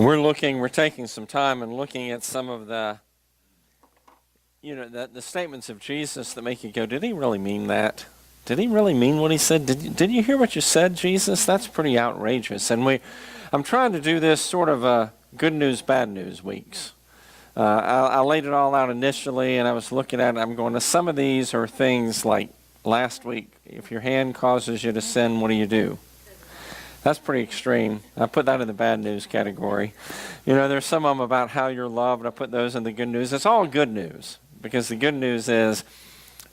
We're taking some time and looking at some of the statements of Jesus that make you go, did he really mean that? Did he really mean what he said? Did you hear what you said, Jesus? That's pretty outrageous. And I'm trying to do this sort of good news, bad news weeks. I laid it all out initially, and I was looking at it. I'm going, some of these are things like last week, if your hand causes you to sin, what do? That's pretty extreme. I put that in the bad news category. There's some of them about how you're loved. I put those in the good news. It's all good news, because the good news is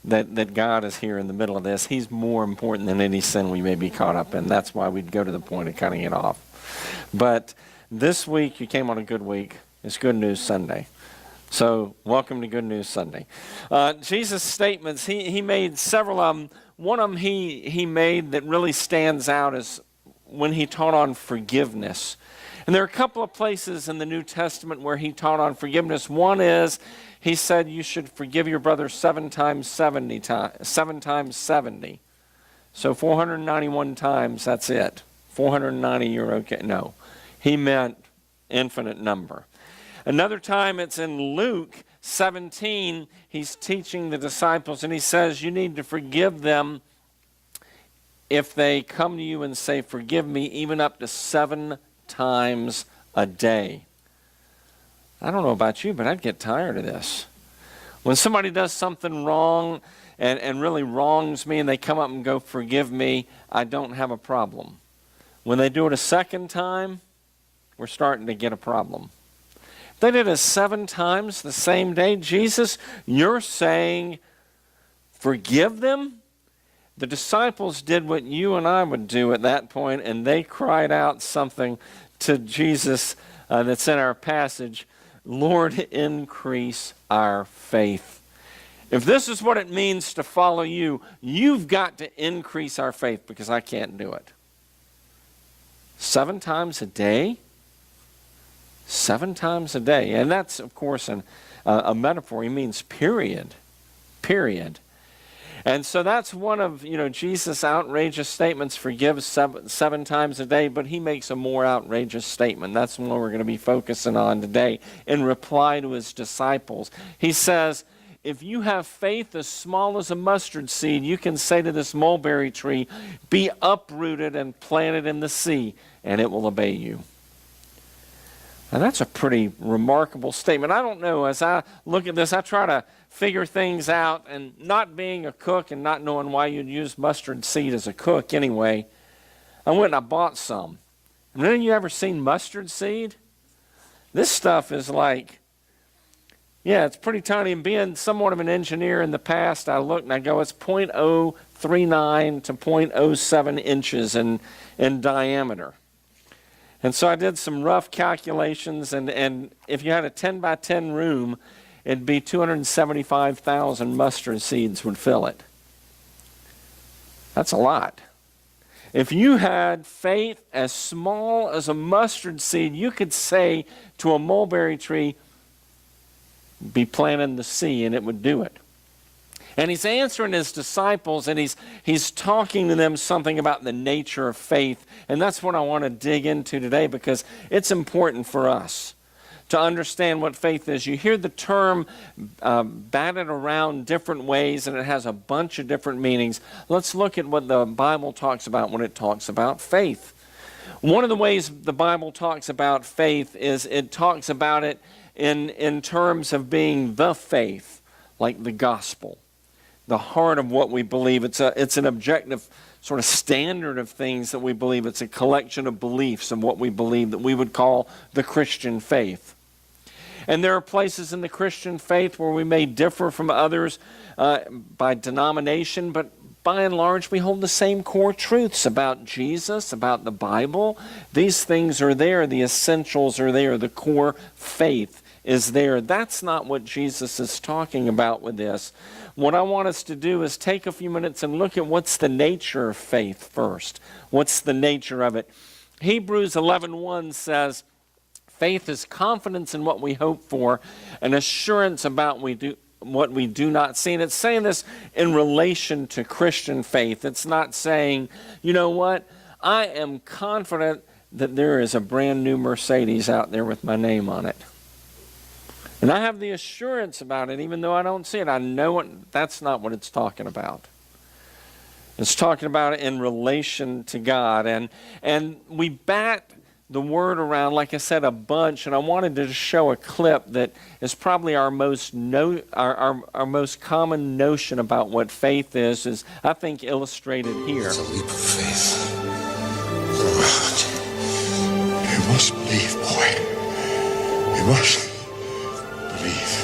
that God is here in the middle of this. He's more important than any sin we may be caught up in. That's why we'd go to the point of cutting it off. But this week, you came on a good week. It's Good News Sunday. So welcome to Good News Sunday. Jesus' statements, he made several of them. One of them he made that really stands out is when he taught on forgiveness. And there are a couple of places in the New Testament where he taught on forgiveness. One is, he said you should forgive your brother 7 times 70. So 491 times, that's it. 490, you're okay. No, he meant infinite number. Another time, it's in Luke 17, he's teaching the disciples, and he says you need to forgive them if they come to you and say, forgive me, even up to 7 times a day. I don't know about you, but I'd get tired of this. When somebody does something wrong and really wrongs me and they come up and go, forgive me, I don't have a problem. When they do it a second time, we're starting to get a problem. If they did it 7 times the same day, Jesus, you're saying, forgive them? The disciples did what you and I would do at that point, and they cried out something to Jesus that's in our passage, Lord, increase our faith. If this is what it means to follow you, you've got to increase our faith, because I can't do it. 7 times a day? 7 times a day. And that's, of course, a metaphor. He means period. Period. And so that's one of, Jesus' outrageous statements, forgive 7 times a day, but he makes a more outrageous statement. That's one we're going to be focusing on today in reply to his disciples. He says, if you have faith as small as a mustard seed, you can say to this mulberry tree, be uprooted and planted in the sea, and it will obey you. Now that's a pretty remarkable statement. I don't know, as I look at this, I try to figure things out, and not being a cook and not knowing why you'd use mustard seed as a cook anyway, I went and I bought some. And then you ever seen mustard seed? This stuff is like, it's pretty tiny. And being somewhat of an engineer in the past, I look and I go, it's 0.039 to 0.07 inches in diameter. And so I did some rough calculations, and if you had a 10 by 10 room, it'd be 275,000 mustard seeds would fill it. That's a lot. If you had faith as small as a mustard seed, you could say to a mulberry tree, be planted in the sea, and it would do it. And he's answering his disciples, and he's talking to them something about the nature of faith. And that's what I want to dig into today, because it's important for us to understand what faith is. You hear the term batted around different ways, and it has a bunch of different meanings. Let's look at what the Bible talks about when it talks about faith. One of the ways the Bible talks about faith is it talks about it in terms of being the faith, like the gospel, the heart of what we believe. It's an objective sort of standard of things that we believe. It's a collection of beliefs of what we believe that we would call the Christian faith. And there are places in the Christian faith where we may differ from others by denomination, but by and large we hold the same core truths about Jesus, about the Bible. These things are there, the essentials are there, the core faith is there. That's not what Jesus is talking about with this. What I want us to do is take a few minutes and look at what's the nature of faith first. What's the nature of it? Hebrews 11:1 says, faith is confidence in what we hope for, an assurance about what we do not see. And it's saying this in relation to Christian faith. It's not saying, you know what, I am confident that there is a brand new Mercedes out there with my name on it. And I have the assurance about it, even though I don't see it. I know that's not what it's talking about. It's talking about it in relation to God. And we bat the word around, like I said, a bunch. And I wanted to show a clip that is probably our most common notion about what faith is I think illustrated here. It's a leap of faith. You must believe, boy. You must believe.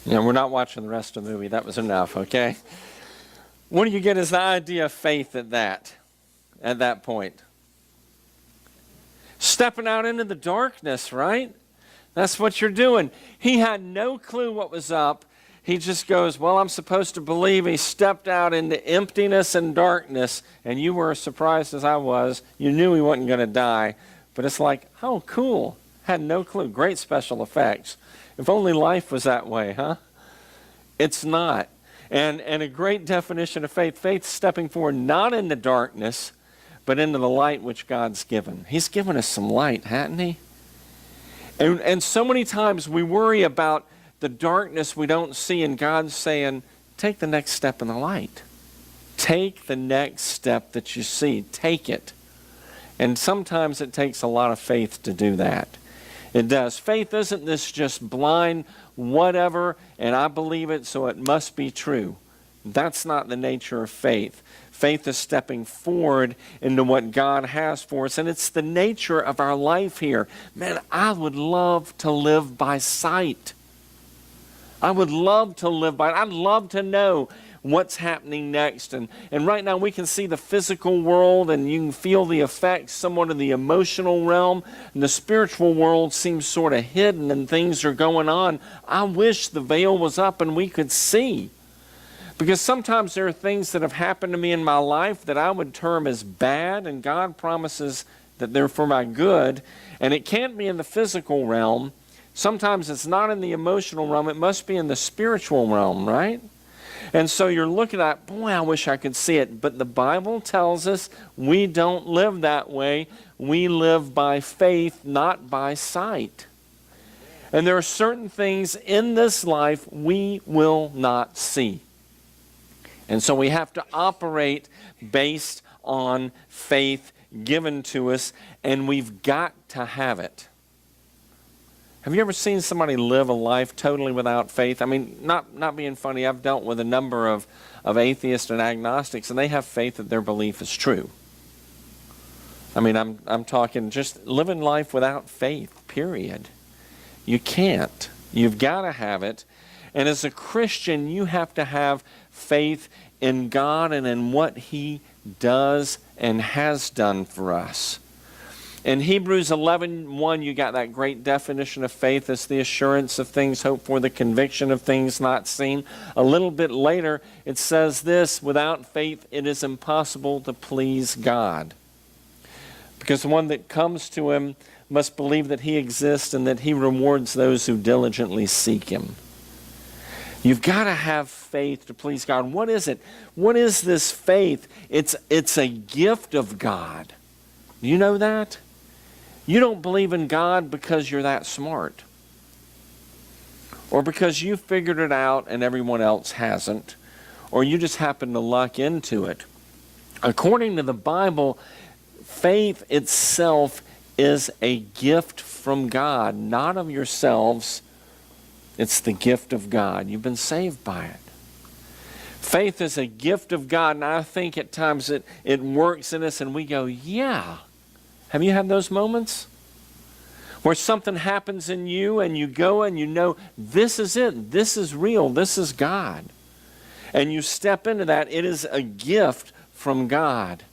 We're not watching the rest of the movie. That was enough, okay? What do you get as the idea of faith at that point? Stepping out into the darkness, right? That's what you're doing. He had no clue what was up. He just goes, well, I'm supposed to believe. He stepped out into emptiness and darkness, and you were as surprised as I was. You knew he wasn't going to die. But it's like, oh, cool. Had no clue. Great special effects. If only life was that way, huh? It's not. And a great definition of faith, faith stepping forward not into darkness, but into the light which God's given. He's given us some light, hasn't he? And so many times we worry about the darkness we don't see, and God's saying, take the next step in the light. Take the next step that you see. Take it. And sometimes it takes a lot of faith to do that. It does. Faith isn't this just blind whatever, and I believe it, so it must be true. That's not the nature of faith. Faith is stepping forward into what God has for us, and it's the nature of our life here. Man, I would love to live by sight. I would love to live by it. I'd love to know what's happening next. And right now we can see the physical world, and you can feel the effects somewhat of the emotional realm. And the spiritual world seems sort of hidden and things are going on. I wish the veil was up and we could see. Because sometimes there are things that have happened to me in my life that I would term as bad, and God promises that they're for my good. And it can't be in the physical realm. Sometimes it's not in the emotional realm. It must be in the spiritual realm, right? And so you're looking at, boy, I wish I could see it. But the Bible tells us we don't live that way. We live by faith, not by sight. And there are certain things in this life we will not see. And so we have to operate based on faith given to us, and we've got to have it. Have you ever seen somebody live a life totally without faith? I mean, not being funny, I've dealt with a number of atheists and agnostics, and they have faith that their belief is true. I mean, I'm talking just living life without faith, period. You can't. You've got to have it. And as a Christian, you have to have faith in God and in what He does and has done for us. In Hebrews 11:1, you got that great definition of faith as the assurance of things hoped for, the conviction of things not seen. A little bit later, it says this, without faith it is impossible to please God. Because the one that comes to Him must believe that He exists and that He rewards those who diligently seek Him. You've got to have faith to please God. What is it? What is this faith? It's a gift of God. Do you know that? You don't believe in God because you're that smart, or because you figured it out and everyone else hasn't, or you just happen to luck into it. According to the Bible, faith itself is a gift from God, not of yourselves. It's the gift of God. You've been saved by it. Faith is a gift of God, and I think at times it works in us and we go, yeah. Have you had those moments? Where something happens in you and you go and you know, this is it. This is real. This is God. And you step into that. It is a gift from God.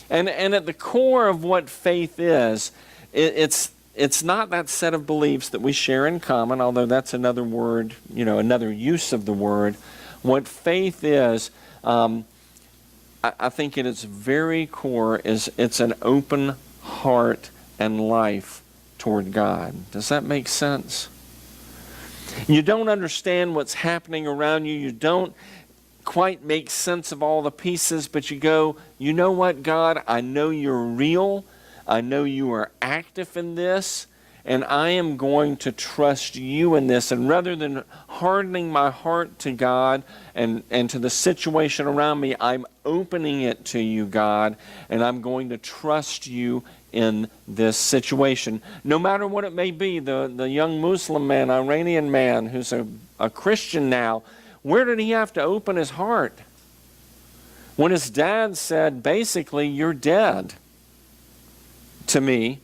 And at the core of what faith is, it's not that set of beliefs that we share in common, although that's another word, another use of the word. What faith is, I think at its very core, is it's an open heart and life toward God. Does that make sense? You don't understand what's happening around you. You don't quite make sense of all the pieces, but you go, you know what, God? I know you're real. I know you are active in this, and I am going to trust you in this. And rather than hardening my heart to God and to the situation around me, I'm opening it to you, God, and I'm going to trust you in this situation. No matter what it may be, the young Muslim man, Iranian man, who's a Christian now, where did he have to open his heart? When his dad said, basically, you're dead to me,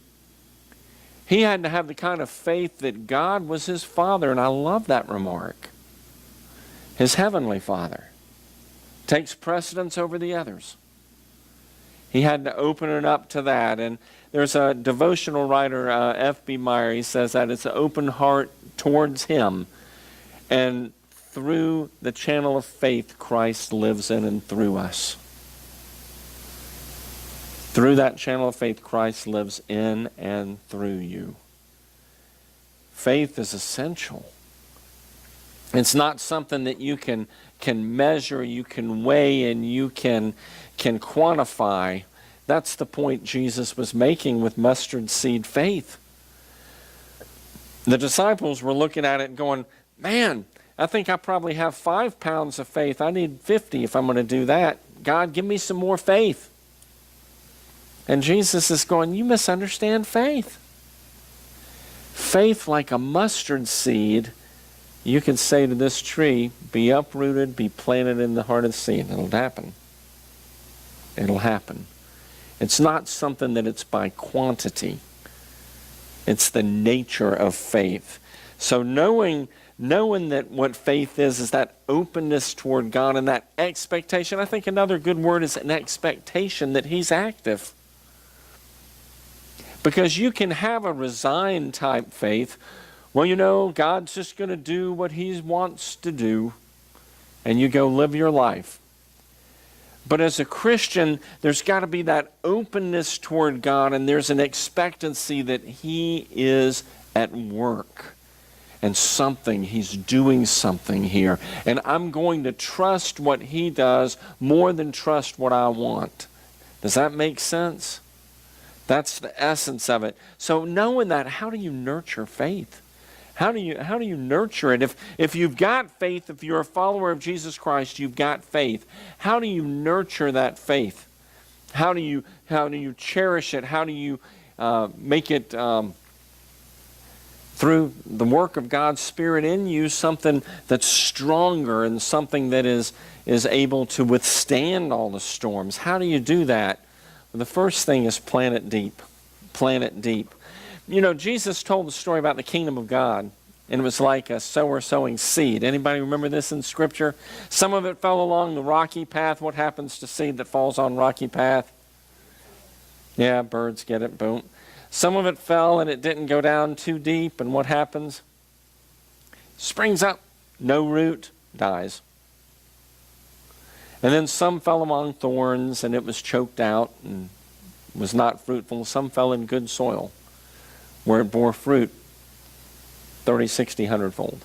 he had to have the kind of faith that God was his Father, and I love that remark. His Heavenly Father takes precedence over the others. He had to open it up to that, and there's a devotional writer, F.B. Meyer, he says that it's an open heart towards him, and through the channel of faith, Christ lives in and through us. Through that channel of faith, Christ lives in and through you. Faith is essential. It's not something that you can measure, you can weigh, and you can quantify. That's the point Jesus was making with mustard seed faith. The disciples were looking at it and going, man, I think I probably have 5 pounds of faith. I need 50 if I'm going to do that. God, give me some more faith. And Jesus is going, you misunderstand faith. Faith, like a mustard seed, you can say to this tree, be uprooted, be planted in the heart of the sea, and it'll happen. It'll happen. It's not something that it's by quantity. It's the nature of faith. So knowing that what faith is that openness toward God and that expectation. I think another good word is an expectation that He's active. Because you can have a resigned type faith. Well, God's just going to do what He wants to do, and you go live your life. But as a Christian, there's got to be that openness toward God, and there's an expectancy that He is at work. And He's doing something here. And I'm going to trust what He does more than trust what I want. Does that make sense? That's the essence of it. So knowing that, how do you nurture faith? How do you nurture it? If you've got faith, if you're a follower of Jesus Christ, you've got faith. How do you nurture that faith? How do you cherish it? How do you make it through the work of God's Spirit in you something that's stronger and something that is able to withstand all the storms? How do you do that? Well, the first thing is plant it deep. Plant it deep. Jesus told the story about the kingdom of God, and it was like a sower sowing seed. Anybody remember this in Scripture? Some of it fell along the rocky path. What happens to seed that falls on rocky path? Yeah, birds get it, boom. Some of it fell and it didn't go down too deep, and what happens? Springs up, no root, dies. And then some fell among thorns and it was choked out and was not fruitful. Some fell in good soil where it bore fruit 30, 60, 100-fold.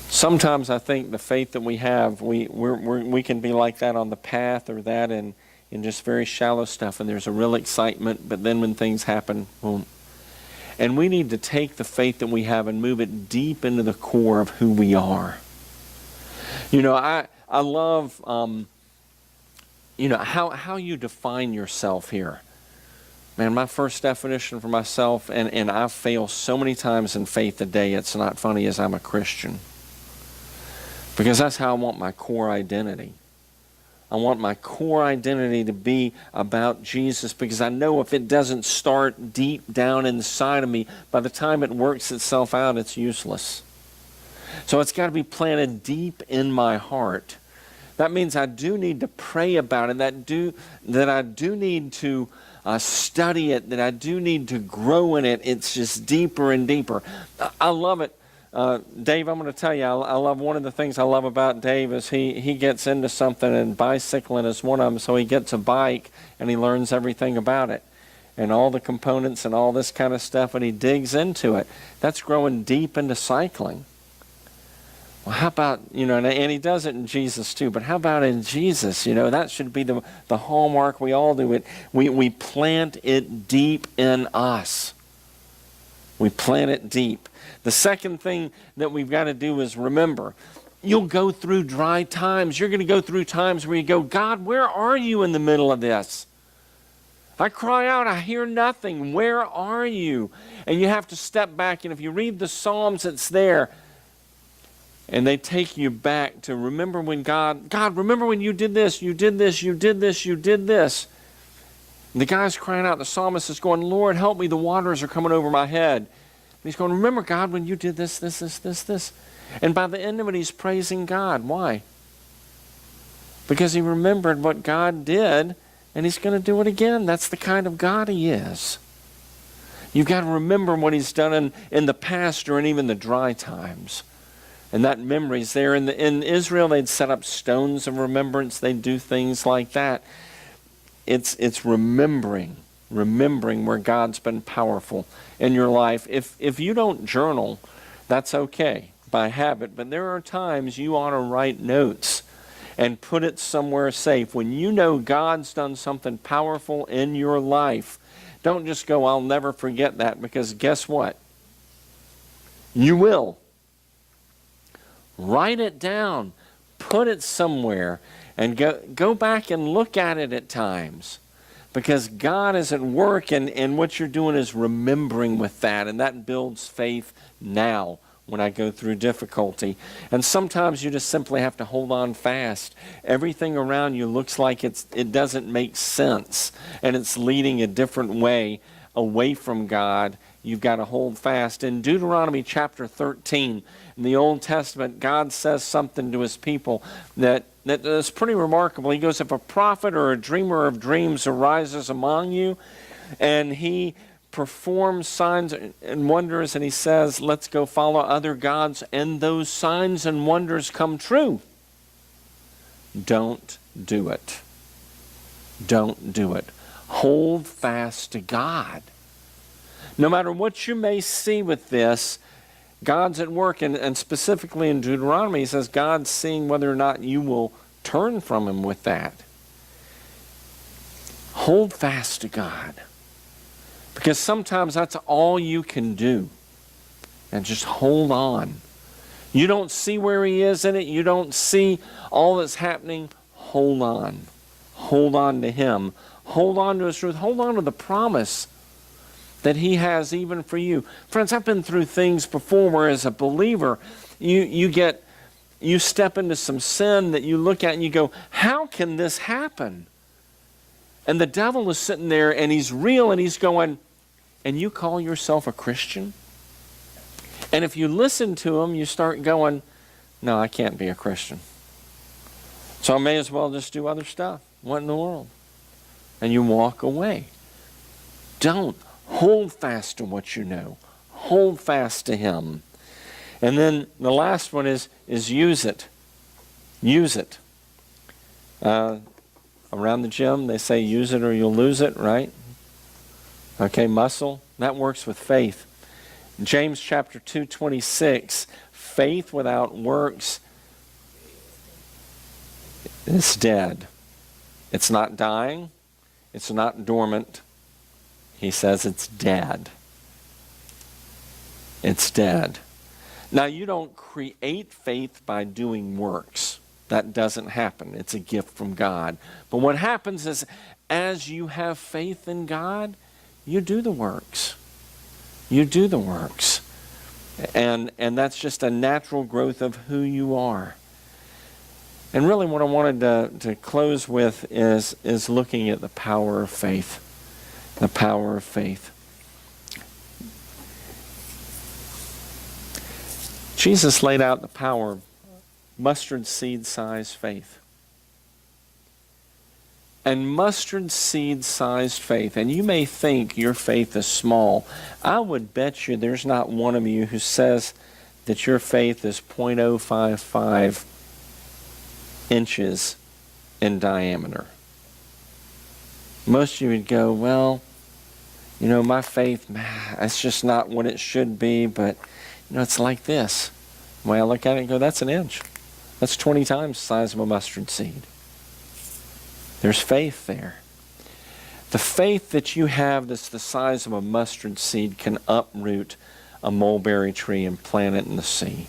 Sometimes I think the faith that we have, we can be like that on the path or that in just very shallow stuff, and there's a real excitement, but then when things happen, boom. And we need to take the faith that we have and move it deep into the core of who we are. I love, how you define yourself here. Man, my first definition for myself, and I fail so many times in faith today, it's not funny, is I'm a Christian. Because that's how I want my core identity. I want my core identity to be about Jesus, because I know if it doesn't start deep down inside of me, by the time it works itself out, it's useless. So it's got to be planted deep in my heart That means I do need to pray about it, that I do need to study it, that I do need to grow in it. It's just deeper and deeper. I love it. Dave, I'm going to tell you, I love one of the things I love about Dave is he gets into something, and bicycling is one of them. So he gets a bike and he learns everything about it and all the components and all this kind of stuff, and he digs into it. That's growing deep into cycling. Well, how about, and he does it in Jesus too, but how about in Jesus? That should be the hallmark we all do. We plant it deep in us. We plant it deep. The second thing that we've got to do is remember, you'll go through dry times. You're going to go through times where you go, God, where are you in the middle of this? I cry out, I hear nothing. Where are you? And you have to step back, and if you read the Psalms, it's there. And they take you back to remember when God, remember when you did this, you did this, you did this, you did this. And the guy's crying out, the psalmist is going, Lord, help me, the waters are coming over my head. And he's going, remember, God, when you did this, this, this, this, this. And by the end of it, he's praising God. Why? Because he remembered what God did, and he's going to do it again. That's the kind of God he is. You've got to remember what he's done in the past or in even the dry times. And that memory's there. In Israel, they'd set up stones of remembrance. They'd do things like that. It's remembering where God's been powerful in your life. If you don't journal, that's okay by habit. But there are times you ought to write notes and put it somewhere safe. When you know God's done something powerful in your life, don't just go, I'll never forget that, because guess what? You will. Write it down. Put it somewhere. And go back and look at it at times. Because God is at work, and what you're doing is remembering with that. And that builds faith now when I go through difficulty. And sometimes you just simply have to hold on fast. Everything around you looks like it doesn't make sense. And it's leading a different way away from God. You've got to hold fast. In Deuteronomy chapter 13, in the Old Testament, God says something to his people that is pretty remarkable. He goes, if a prophet or a dreamer of dreams arises among you, and he performs signs and wonders, and he says, let's go follow other gods, and those signs and wonders come true, don't do it. Don't do it. Hold fast to God. No matter what you may see with this, God's at work, and specifically in Deuteronomy, he says God's seeing whether or not you will turn from him with that. Hold fast to God. Because sometimes that's all you can do. And just hold on. You don't see where he is in it. You don't see all that's happening. Hold on. Hold on to him. Hold on to his truth. Hold on to the promise that he has even for you. Friends, I've been through things before where as a believer, you step into some sin that you look at and you go, how can this happen? And the devil is sitting there and he's real and he's going, and you call yourself a Christian? And if you listen to him, you start going, no, I can't be a Christian. So I may as well just do other stuff. What in the world? And you walk away. Don't. Hold fast to what you know. Hold fast to him. And then the last one is use it. Use it. Around the gym, they say use it or you'll lose it, right? Okay, muscle. That works with faith. James chapter 2:26, faith without works is dead. It's not dying. It's not dormant. He says it's dead. It's dead. Now, you don't create faith by doing works. That doesn't happen. It's a gift from God. But what happens is, as you have faith in God, you do the works. You do the works. And that's just a natural growth of who you are. And really what I wanted to close with is looking at the power of faith. The power of faith. Jesus laid out the power of mustard seed size faith. and mustard seed sized faith, and you may think your faith is small, I would bet you there's not one of you who says that your faith is 0.055 inches in diameter. Most of you would go, well, my faith, that's just not what it should be, but, it's like this. The way I look at it and go, that's an inch. That's 20 times the size of a mustard seed. There's faith there. The faith that you have that's the size of a mustard seed can uproot a mulberry tree and plant it in the sea.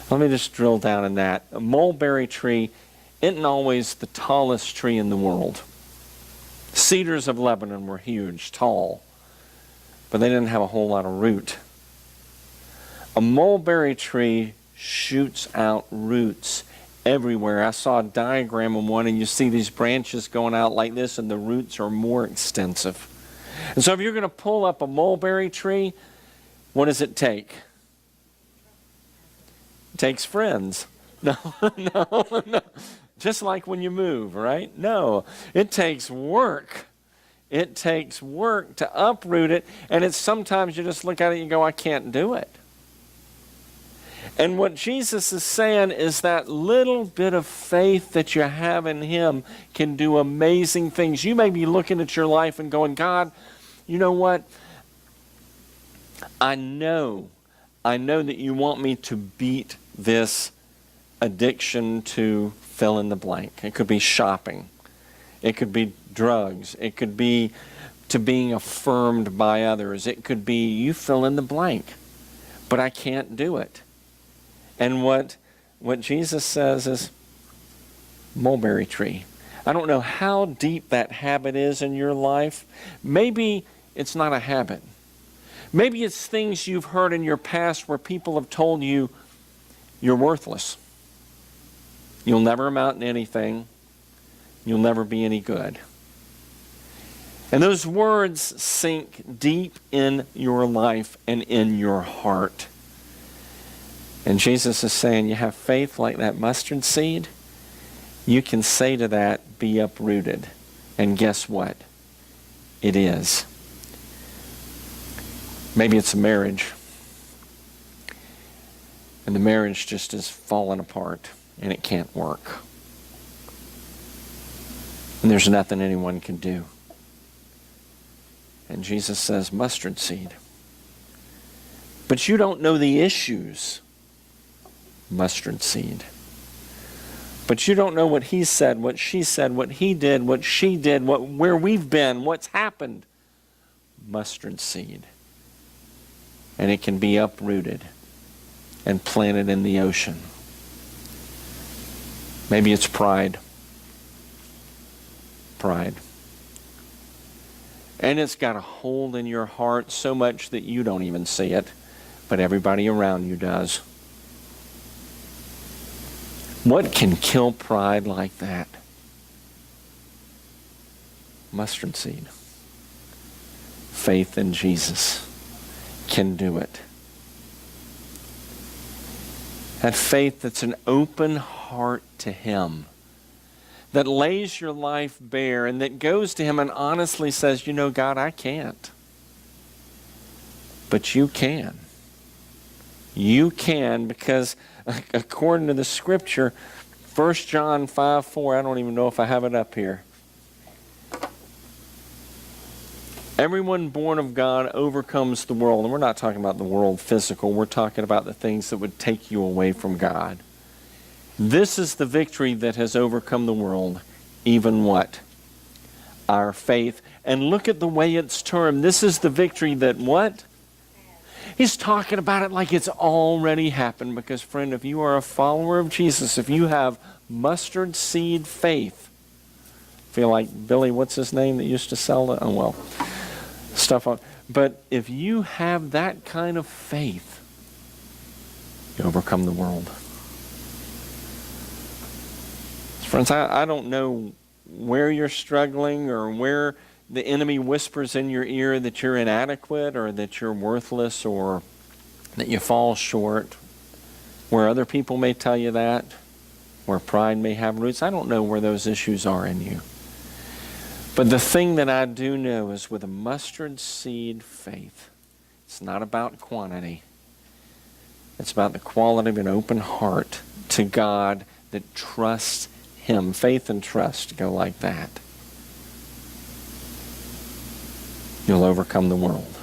Let me just drill down in that. A mulberry tree isn't always the tallest tree in the world. Cedars of Lebanon were huge, tall, but they didn't have a whole lot of root. A mulberry tree shoots out roots everywhere. I saw a diagram of one, and you see these branches going out like this, and the roots are more extensive. And so if you're going to pull up a mulberry tree, what does it take? It takes friends. No. Just like when you move, right? No, it takes work. It takes work to uproot it, and it's sometimes you just look at it and you go, I can't do it. And what Jesus is saying is that little bit of faith that you have in Him can do amazing things. You may be looking at your life and going, God, you know what? I know that you want me to beat this addiction to fill in the blank. It could be shopping. It could be drugs. It could be to being affirmed by others. It could be you fill in the blank. But I can't do it. And what Jesus says is, mulberry tree. I don't know how deep that habit is in your life. Maybe it's not a habit. Maybe it's things you've heard in your past where people have told you you're worthless. You'll never amount to anything. You'll never be any good. And those words sink deep in your life and in your heart. And Jesus is saying, you have faith like that mustard seed, you can say to that, be uprooted. And guess what? It is. Maybe it's a marriage. And the marriage just is falling apart and it can't work. And there's nothing anyone can do. And Jesus says, mustard seed. But you don't know the issues. Mustard seed. But you don't know what he said, what she said, what he did, what she did, where we've been, what's happened. Mustard seed. And it can be uprooted and planted in the ocean. Maybe it's pride. Pride. And it's got a hold in your heart so much that you don't even see it, but everybody around you does. What can kill pride like that? Mustard seed. Faith in Jesus can do it. That faith that's an open heart to Him, that lays your life bare and that goes to Him and honestly says, you know, God, I can't. But you can. You can, because according to the Scripture, 1 John 5:4, I don't even know if I have it up here. Everyone born of God overcomes the world. And we're not talking about the world physical. We're talking about the things that would take you away from God. This is the victory that has overcome the world. Even what? Our faith. And look at the way it's termed. This is the victory that what? He's talking about it like it's already happened. Because, friend, if you are a follower of Jesus, if you have mustard seed faith, feel like Billy, what's his name that used to sell it? Oh, well, stuff on. But if you have that kind of faith, you overcome the world. Friends, I don't know where you're struggling or where the enemy whispers in your ear that you're inadequate or that you're worthless or that you fall short, where other people may tell you that, where pride may have roots. I don't know where those issues are in you. But the thing that I do know is with a mustard seed faith, it's not about quantity. It's about the quality of an open heart to God that trusts Him. Faith and trust go like that. You'll overcome the world.